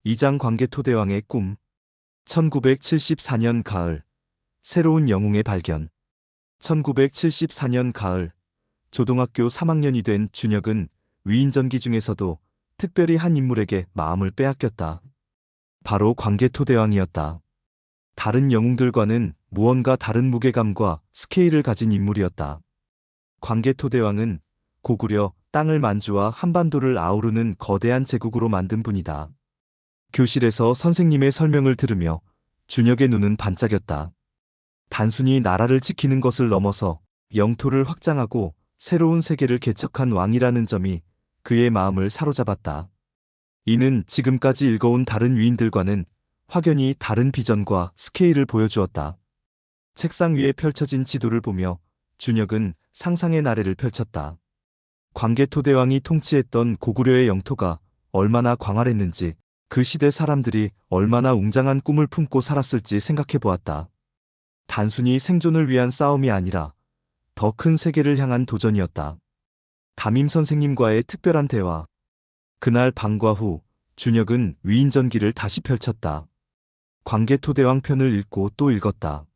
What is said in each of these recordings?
이장 광개토대왕의 꿈. 1974년 가을, 새로운 영웅의 발견. 1974년 가을, 초등학교 3학년이 된 준혁은 위인전기 중에서도 특별히 한 인물에게 마음을 빼앗겼다. 바로 광개토대왕이었다. 다른 영웅들과는 무언가 다른 무게감과 스케일을 가진 인물이었다. 광개토대왕은 고구려, 땅을 만주와 한반도를 아우르는 거대한 제국으로 만든 분이다. 교실에서 선생님의 설명을 들으며 준혁의 눈은 반짝였다. 단순히 나라를 지키는 것을 넘어서 영토를 확장하고 새로운 세계를 개척한 왕이라는 점이 그의 마음을 사로잡았다. 이는 지금까지 읽어온 다른 위인들과는 확연히 다른 비전과 스케일을 보여주었다. 책상 위에 펼쳐진 지도를 보며 준혁은 상상의 나래를 펼쳤다. 광개토대왕이 통치했던 고구려의 영토가 얼마나 광활했는지, 그 시대 사람들이 얼마나 웅장한 꿈을 품고 살았을지 생각해 보았다. 단순히 생존을 위한 싸움이 아니라 더 큰 세계를 향한 도전이었다. 담임 선생님과의 특별한 대화. 그날 방과 후 준혁은 위인전기를 다시 펼쳤다. 광개토대왕 편을 읽고 또 읽었다.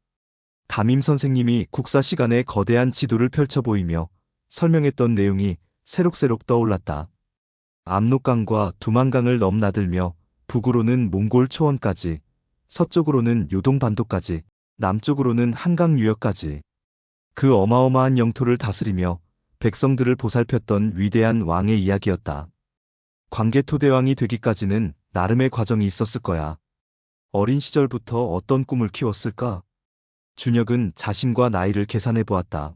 담임 선생님이 국사 시간에 거대한 지도를 펼쳐 보이며 설명했던 내용이 새록새록 떠올랐다. 압록강과 두만강을 넘나들며 북으로는 몽골 초원까지, 서쪽으로는 요동반도까지, 남쪽으로는 한강 유역까지 그 어마어마한 영토를 다스리며 백성들을 보살폈던 위대한 왕의 이야기였다. 광개토대왕이 되기까지는 나름의 과정이 있었을 거야. 어린 시절부터 어떤 꿈을 키웠을까? 준혁은 자신과 나이를 계산해 보았다.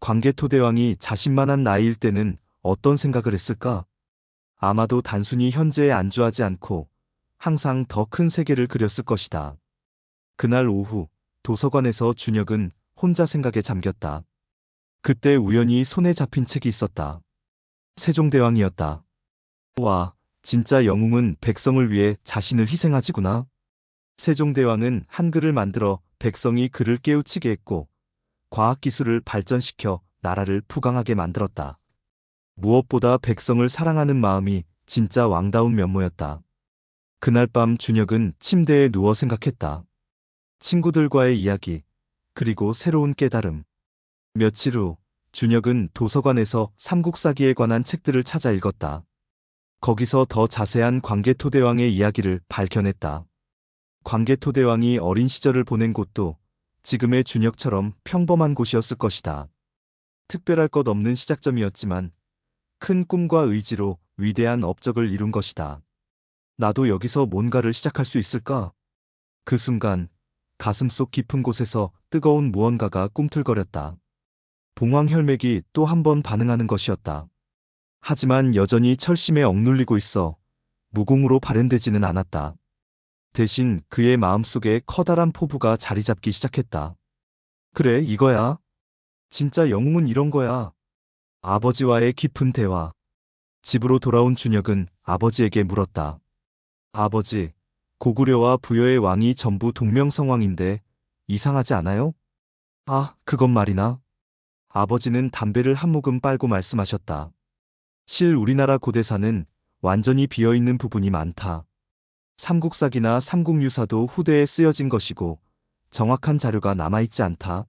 광개토대왕이 자신만한 나이일 때는 어떤 생각을 했을까? 아마도 단순히 현재에 안주하지 않고 항상 더 큰 세계를 그렸을 것이다. 그날 오후 도서관에서 준혁은 혼자 생각에 잠겼다. 그때 우연히 손에 잡힌 책이 있었다. 세종대왕이었다. 와, 진짜 영웅은 백성을 위해 자신을 희생하지구나. 세종대왕은 한글을 만들어 백성이 글을 깨우치게 했고 과학기술을 발전시켜 나라를 부강하게 만들었다. 무엇보다 백성을 사랑하는 마음이 진짜 왕다운 면모였다. 그날 밤 준혁은 침대에 누워 생각했다. 친구들과의 이야기, 그리고 새로운 깨달음. 며칠 후 준혁은 도서관에서 삼국사기에 관한 책들을 찾아 읽었다. 거기서 더 자세한 광개토대왕의 이야기를 발견했다. 광개토대왕이 어린 시절을 보낸 곳도 지금의 준혁처럼 평범한 곳이었을 것이다. 특별할 것 없는 시작점이었지만 큰 꿈과 의지로 위대한 업적을 이룬 것이다. 나도 여기서 뭔가를 시작할 수 있을까? 그 순간 가슴속 깊은 곳에서 뜨거운 무언가가 꿈틀거렸다. 봉황혈맥이 또 한 번 반응하는 것이었다. 하지만 여전히 철심에 억눌리고 있어 무공으로 발현되지는 않았다. 대신 그의 마음속에 커다란 포부가 자리 잡기 시작했다. 그래, 이거야. 진짜 영웅은 이런 거야. 아버지와의 깊은 대화. 집으로 돌아온 준혁은 아버지에게 물었다. 아버지, 고구려와 부여의 왕이 전부 동명성왕인데 이상하지 않아요? 아, 그건 말이나. 아버지는 담배를 한 모금 빨고 말씀하셨다. 실 우리나라 고대사는 완전히 비어있는 부분이 많다. 삼국사기나 삼국유사도 후대에 쓰여진 것이고 정확한 자료가 남아있지 않다.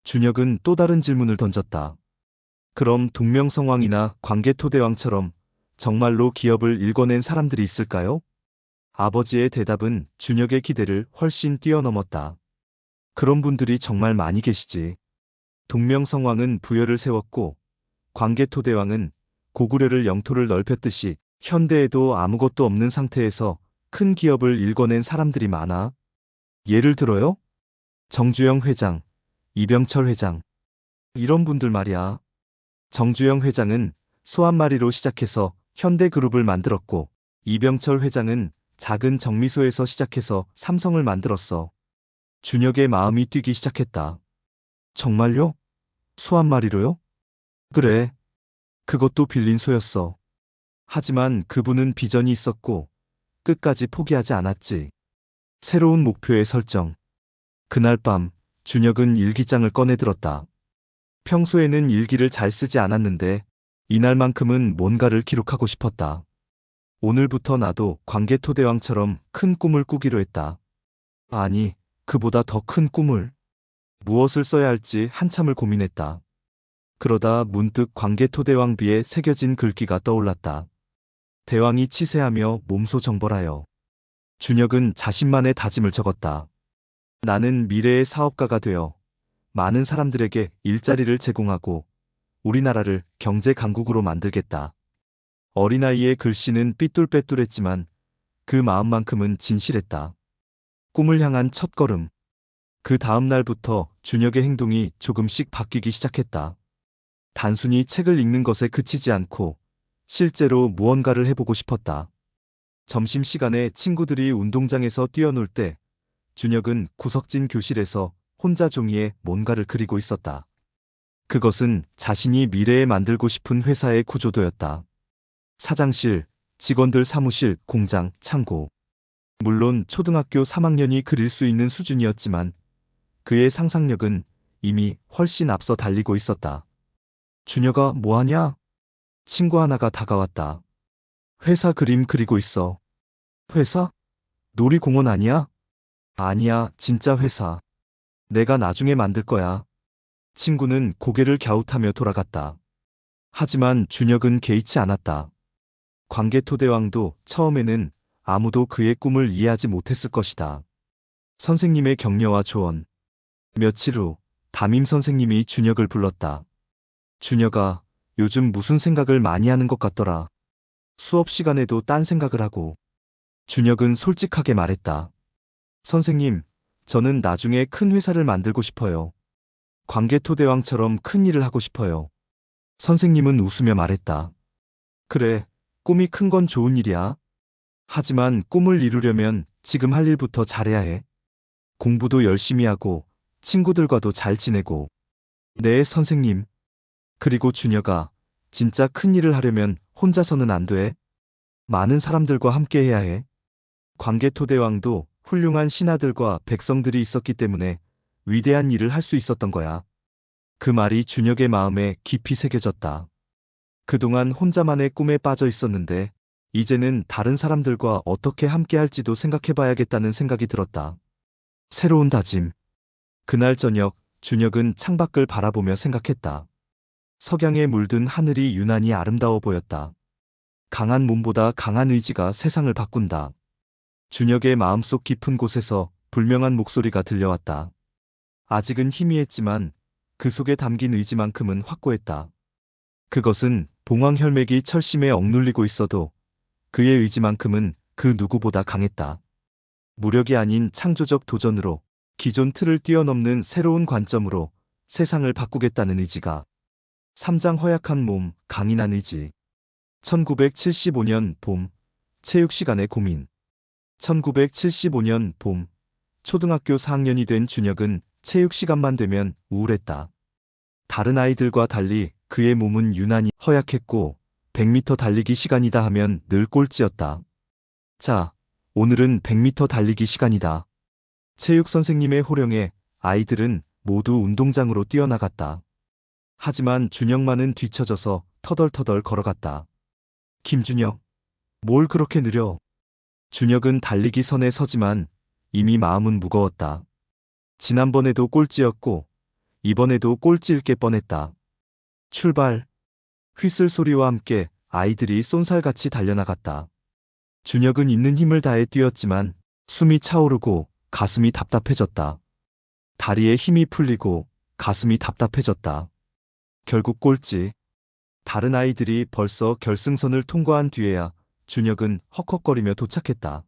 준혁은 또 다른 질문을 던졌다. 그럼 동명성왕이나 광개토대왕처럼 정말로 기업을 일궈낸 사람들이 있을까요? 아버지의 대답은 준혁의 기대를 훨씬 뛰어넘었다. 그런 분들이 정말 많이 계시지. 동명성왕은 부여를 세웠고 광개토대왕은 고구려를 영토를 넓혔듯이 현대에도 아무것도 없는 상태에서 큰 기업을 일궈낸 사람들이 많아. 예를 들어요? 정주영 회장, 이병철 회장. 이런 분들 말이야. 정주영 회장은 소 한 마리로 시작해서 현대그룹을 만들었고 이병철 회장은 작은 정미소에서 시작해서 삼성을 만들었어. 준혁의 마음이 뛰기 시작했다. 정말요? 소 한 마리로요? 그래. 그것도 빌린 소였어. 하지만 그분은 비전이 있었고 끝까지 포기하지 않았지. 새로운 목표의 설정. 그날 밤 준혁은 일기장을 꺼내들었다. 평소에는 일기를 잘 쓰지 않았는데 이날만큼은 뭔가를 기록하고 싶었다. 오늘부터 나도 광개토대왕처럼 큰 꿈을 꾸기로 했다. 아니, 그보다 더 큰 꿈을. 무엇을 써야 할지 한참을 고민했다. 그러다 문득 광개토대왕비에 새겨진 글귀가 떠올랐다. 대왕이 치세하며 몸소 정벌하여. 준혁은 자신만의 다짐을 적었다. 나는 미래의 사업가가 되어 많은 사람들에게 일자리를 제공하고 우리나라를 경제 강국으로 만들겠다. 어린아이의 글씨는 삐뚤빼뚤했지만 그 마음만큼은 진실했다. 꿈을 향한 첫걸음. 그 다음 날부터 준혁의 행동이 조금씩 바뀌기 시작했다. 단순히 책을 읽는 것에 그치지 않고 실제로 무언가를 해보고 싶었다. 점심시간에 친구들이 운동장에서 뛰어놀 때 준혁은 구석진 교실에서 혼자 종이에 뭔가를 그리고 있었다. 그것은 자신이 미래에 만들고 싶은 회사의 구조도였다. 사장실, 직원들 사무실, 공장, 창고. 물론 초등학교 3학년이 그릴 수 있는 수준이었지만 그의 상상력은 이미 훨씬 앞서 달리고 있었다. 준혁아, 뭐하냐? 친구 하나가 다가왔다. 회사 그림 그리고 있어. 회사? 놀이공원 아니야? 아니야, 진짜 회사. 내가 나중에 만들 거야. 친구는 고개를 갸웃하며 돌아갔다. 하지만 준혁은 개의치 않았다. 광개토대왕도 처음에는 아무도 그의 꿈을 이해하지 못했을 것이다. 선생님의 격려와 조언. 며칠 후 담임 선생님이 준혁을 불렀다. 준혁아, 요즘 무슨 생각을 많이 하는 것 같더라. 수업 시간에도 딴 생각을 하고. 준혁은 솔직하게 말했다. 선생님, 저는 나중에 큰 회사를 만들고 싶어요. 광개토대왕처럼 큰 일을 하고 싶어요. 선생님은 웃으며 말했다. 그래, 꿈이 큰 건 좋은 일이야. 하지만 꿈을 이루려면 지금 할 일부터 잘해야 해. 공부도 열심히 하고 친구들과도 잘 지내고. 네, 선생님. 그리고 준혁아, 진짜 큰 일을 하려면 혼자서는 안 돼. 많은 사람들과 함께 해야 해. 광개토대왕도 훌륭한 신하들과 백성들이 있었기 때문에 위대한 일을 할 수 있었던 거야. 그 말이 준혁의 마음에 깊이 새겨졌다. 그동안 혼자만의 꿈에 빠져 있었는데 이제는 다른 사람들과 어떻게 함께 할지도 생각해봐야겠다는 생각이 들었다. 새로운 다짐. 그날 저녁 준혁은 창밖을 바라보며 생각했다. 석양에 물든 하늘이 유난히 아름다워 보였다. 강한 몸보다 강한 의지가 세상을 바꾼다. 준혁의 마음속 깊은 곳에서 불명한 목소리가 들려왔다. 아직은 희미했지만 그 속에 담긴 의지만큼은 확고했다. 그것은 봉황혈맥이 철심에 억눌리고 있어도 그의 의지만큼은 그 누구보다 강했다. 무력이 아닌 창조적 도전으로 기존 틀을 뛰어넘는 새로운 관점으로 세상을 바꾸겠다는 의지가. 삼장 허약한 몸, 강인한 의지. 1975년 봄, 체육 시간의 고민. 1975년 봄, 초등학교 4학년이 된 준혁은 체육 시간만 되면 우울했다. 다른 아이들과 달리 그의 몸은 유난히 허약했고 100m 달리기 시간이다 하면 늘 꼴찌였다. 자, 오늘은 100m 달리기 시간이다. 체육 선생님의 호령에 아이들은 모두 운동장으로 뛰어나갔다. 하지만 준혁만은 뒤처져서 터덜터덜 걸어갔다. 김준혁, 뭘 그렇게 느려? 준혁은 달리기 선에 서지만 이미 마음은 무거웠다. 지난번에도 꼴찌였고 이번에도 꼴찌일 게 뻔했다. 출발. 휘슬 소리와 함께 아이들이 쏜살같이 달려나갔다. 준혁은 있는 힘을 다해 뛰었지만 숨이 차오르고 가슴이 답답해졌다. 다리에 힘이 풀리고 가슴이 답답해졌다. 결국 꼴찌. 다른 아이들이 벌써 결승선을 통과한 뒤에야 준혁은 헉헉거리며 도착했다.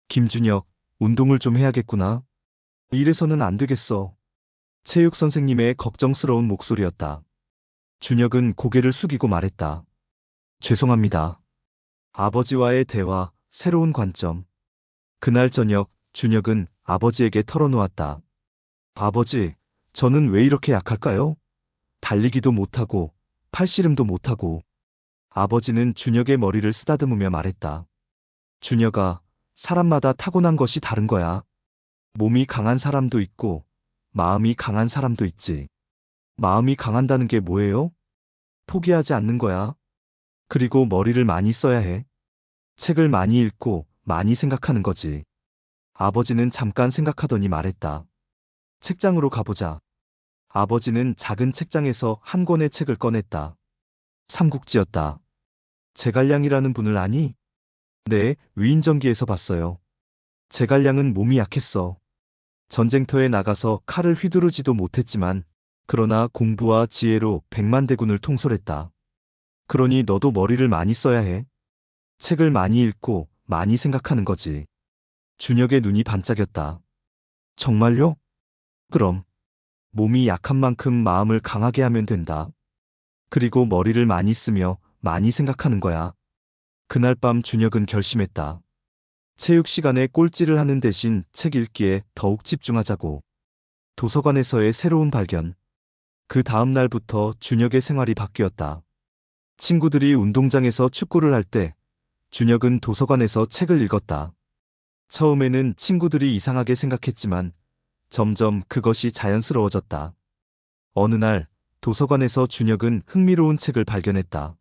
김준혁, 운동을 좀 해야겠구나. 이래서는 안 되겠어. 체육 선생님의 걱정스러운 목소리였다. 준혁은 고개를 숙이고 말했다. 죄송합니다. 아버지와의 대화, 새로운 관점. 그날 저녁 준혁은 아버지에게 털어놓았다. 아버지, 저는 왜 이렇게 약할까요? 달리기도 못하고 팔씨름도 못하고. 아버지는 준혁의 머리를 쓰다듬으며 말했다. 준혁아, 사람마다 타고난 것이 다른 거야. 몸이 강한 사람도 있고 마음이 강한 사람도 있지. 마음이 강한다는 게 뭐예요? 포기하지 않는 거야. 그리고 머리를 많이 써야 해. 책을 많이 읽고 많이 생각하는 거지. 아버지는 잠깐 생각하더니 말했다. 책장으로 가보자. 아버지는 작은 책장에서 한 권의 책을 꺼냈다. 삼국지였다. 제갈량이라는 분을 아니? 네, 위인전기에서 봤어요. 제갈량은 몸이 약했어. 전쟁터에 나가서 칼을 휘두르지도 못했지만 그러나 공부와 지혜로 백만 대군을 통솔했다. 그러니 너도 머리를 많이 써야 해. 책을 많이 읽고 많이 생각하는 거지. 준혁의 눈이 반짝였다. 정말요? 그럼. 몸이 약한 만큼 마음을 강하게 하면 된다. 그리고 머리를 많이 쓰며 많이 생각하는 거야. 그날 밤 준혁은 결심했다. 체육 시간에 꼴찌를 하는 대신 책 읽기에 더욱 집중하자고. 도서관에서의 새로운 발견. 그 다음 날부터 준혁의 생활이 바뀌었다. 친구들이 운동장에서 축구를 할 때 준혁은 도서관에서 책을 읽었다. 처음에는 친구들이 이상하게 생각했지만 점점 그것이 자연스러워졌다. 어느 날 도서관에서 준혁은 흥미로운 책을 발견했다.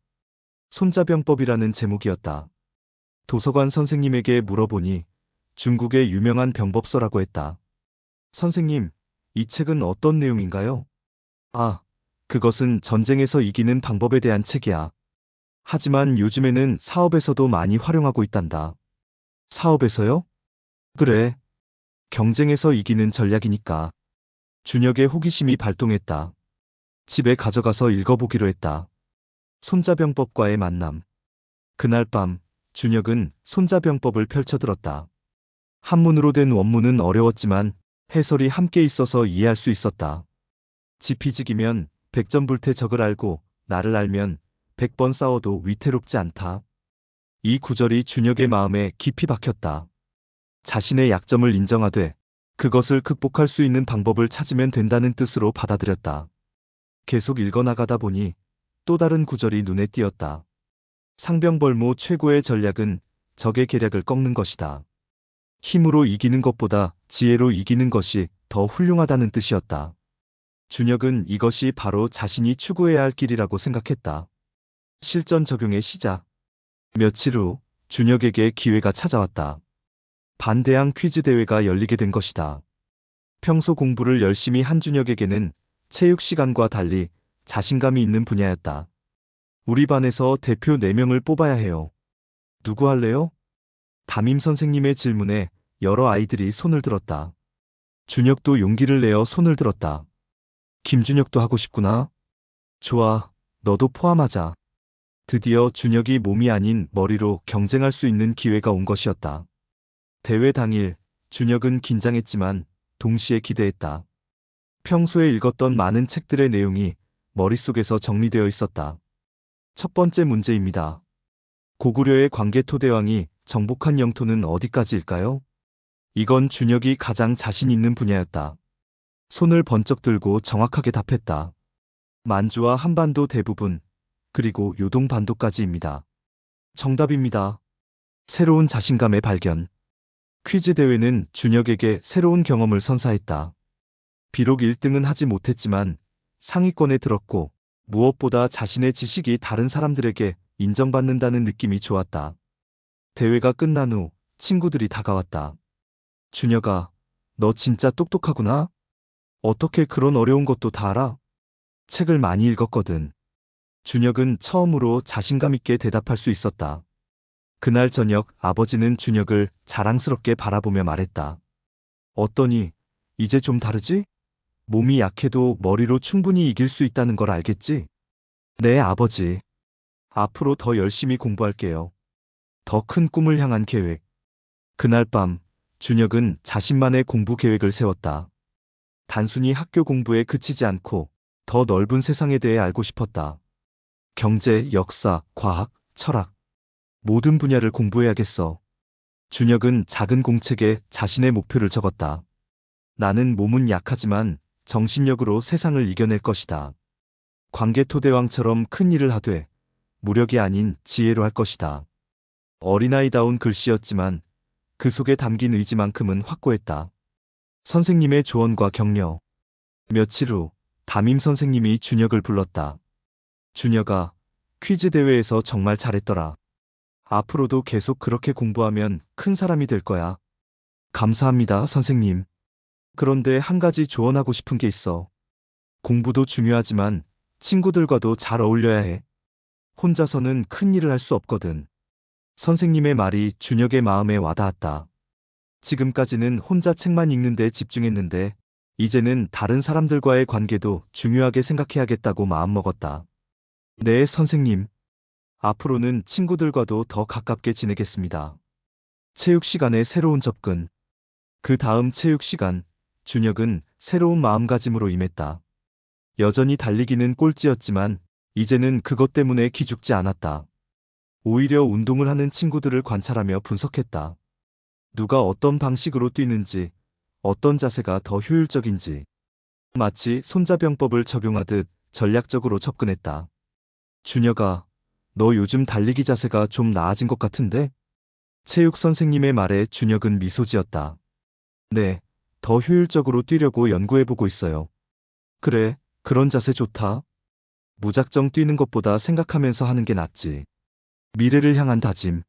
손자병법이라는 제목이었다. 도서관 선생님에게 물어보니 중국의 유명한 병법서라고 했다. 선생님, 이 책은 어떤 내용인가요? 아, 그것은 전쟁에서 이기는 방법에 대한 책이야. 하지만 요즘에는 사업에서도 많이 활용하고 있단다. 사업에서요? 그래. 경쟁에서 이기는 전략이니까. 준혁의 호기심이 발동했다. 집에 가져가서 읽어보기로 했다. 손자병법과의 만남. 그날 밤, 준혁은 손자병법을 펼쳐들었다. 한문으로 된 원문은 어려웠지만 해설이 함께 있어서 이해할 수 있었다. 지피지기면 백전불태적을 알고 나를 알면 100번 싸워도 위태롭지 않다. 이 구절이 준혁의 마음에 깊이 박혔다. 자신의 약점을 인정하되 그것을 극복할 수 있는 방법을 찾으면 된다는 뜻으로 받아들였다. 계속 읽어나가다 보니 또 다른 구절이 눈에 띄었다. 상병벌모 최고의 전략은 적의 계략을 꺾는 것이다. 힘으로 이기는 것보다 지혜로 이기는 것이 더 훌륭하다는 뜻이었다. 준혁은 이것이 바로 자신이 추구해야 할 길이라고 생각했다. 실전 적용의 시작. 며칠 후 준혁에게 기회가 찾아왔다. 반대항 퀴즈 대회가 열리게 된 것이다. 평소 공부를 열심히 한 준혁에게는 체육 시간과 달리 자신감이 있는 분야였다. 우리 반에서 대표 4명을 뽑아야 해요. 누구 할래요? 담임 선생님의 질문에 여러 아이들이 손을 들었다. 준혁도 용기를 내어 손을 들었다. 김준혁도 하고 싶구나. 좋아, 너도 포함하자. 드디어 준혁이 몸이 아닌 머리로 경쟁할 수 있는 기회가 온 것이었다. 대회 당일, 준혁은 긴장했지만 동시에 기대했다. 평소에 읽었던 많은 책들의 내용이 머릿속에서 정리되어 있었다. 첫 번째 문제입니다. 고구려의 광개토대왕이 정복한 영토는 어디까지일까요? 이건 준혁이 가장 자신 있는 분야였다. 손을 번쩍 들고 정확하게 답했다. 만주와 한반도 대부분, 그리고 요동반도까지입니다. 정답입니다. 새로운 자신감의 발견. 퀴즈 대회는 준혁에게 새로운 경험을 선사했다. 비록 1등은 하지 못했지만 상위권에 들었고 무엇보다 자신의 지식이 다른 사람들에게 인정받는다는 느낌이 좋았다. 대회가 끝난 후 친구들이 다가왔다. 준혁아, 너 진짜 똑똑하구나? 어떻게 그런 어려운 것도 다 알아? 책을 많이 읽었거든. 준혁은 처음으로 자신감 있게 대답할 수 있었다. 그날 저녁 아버지는 준혁을 자랑스럽게 바라보며 말했다. 어떠니? 이제 좀 다르지? 몸이 약해도 머리로 충분히 이길 수 있다는 걸 알겠지? 네, 아버지. 앞으로 더 열심히 공부할게요. 더 큰 꿈을 향한 계획. 그날 밤, 준혁은 자신만의 공부 계획을 세웠다. 단순히 학교 공부에 그치지 않고 더 넓은 세상에 대해 알고 싶었다. 경제, 역사, 과학, 철학. 모든 분야를 공부해야겠어. 준혁은 작은 공책에 자신의 목표를 적었다. 나는 몸은 약하지만 정신력으로 세상을 이겨낼 것이다. 광개토대왕처럼 큰 일을 하되 무력이 아닌 지혜로 할 것이다. 어린아이다운 글씨였지만 그 속에 담긴 의지만큼은 확고했다. 선생님의 조언과 격려. 며칠 후 담임 선생님이 준혁을 불렀다. 준혁아, 퀴즈 대회에서 정말 잘했더라. 앞으로도 계속 그렇게 공부하면 큰 사람이 될 거야. 감사합니다, 선생님. 그런데 한 가지 조언하고 싶은 게 있어. 공부도 중요하지만 친구들과도 잘 어울려야 해. 혼자서는 큰 일을 할 수 없거든. 선생님의 말이 준혁의 마음에 와닿았다. 지금까지는 혼자 책만 읽는 데 집중했는데 이제는 다른 사람들과의 관계도 중요하게 생각해야겠다고 마음먹었다. 네, 선생님. 앞으로는 친구들과도 더 가깝게 지내겠습니다. 체육 시간에 새로운 접근. 그 다음 체육 시간, 준혁은 새로운 마음가짐으로 임했다. 여전히 달리기는 꼴찌였지만 이제는 그것 때문에 기죽지 않았다. 오히려 운동을 하는 친구들을 관찰하며 분석했다. 누가 어떤 방식으로 뛰는지, 어떤 자세가 더 효율적인지. 마치 손자병법을 적용하듯 전략적으로 접근했다. 준혁아, 너 요즘 달리기 자세가 좀 나아진 것 같은데? 체육 선생님의 말에 준혁은 미소 지었다. 네, 더 효율적으로 뛰려고 연구해보고 있어요. 그래, 그런 자세 좋다. 무작정 뛰는 것보다 생각하면서 하는 게 낫지. 미래를 향한 다짐.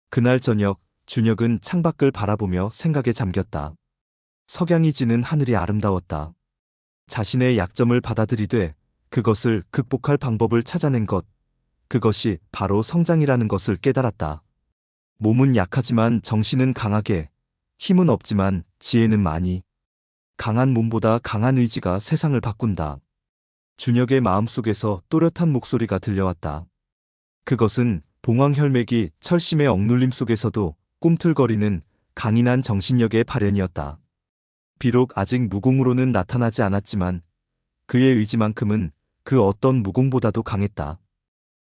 그날 저녁, 준혁은 창밖을 바라보며 생각에 잠겼다. 석양이 지는 하늘이 아름다웠다. 자신의 약점을 받아들이되 그것을 극복할 방법을 찾아낸 것. 그것이 바로 성장이라는 것을 깨달았다. 몸은 약하지만 정신은 강하게, 힘은 없지만 지혜는 많이. 강한 몸보다 강한 의지가 세상을 바꾼다. 준혁의 마음속에서 또렷한 목소리가 들려왔다. 그것은 봉황혈맥이 철심의 억눌림 속에서도 꿈틀거리는 강인한 정신력의 발현이었다. 비록 아직 무공으로는 나타나지 않았지만 그의 의지만큼은 그 어떤 무공보다도 강했다.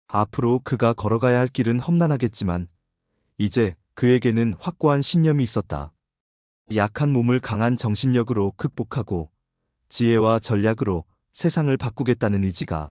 앞으로 그가 걸어가야 할 길은 험난하겠지만 이제 그에게는 확고한 신념이 있었다. 약한 몸을 강한 정신력으로 극복하고 지혜와 전략으로 세상을 바꾸겠다는 의지가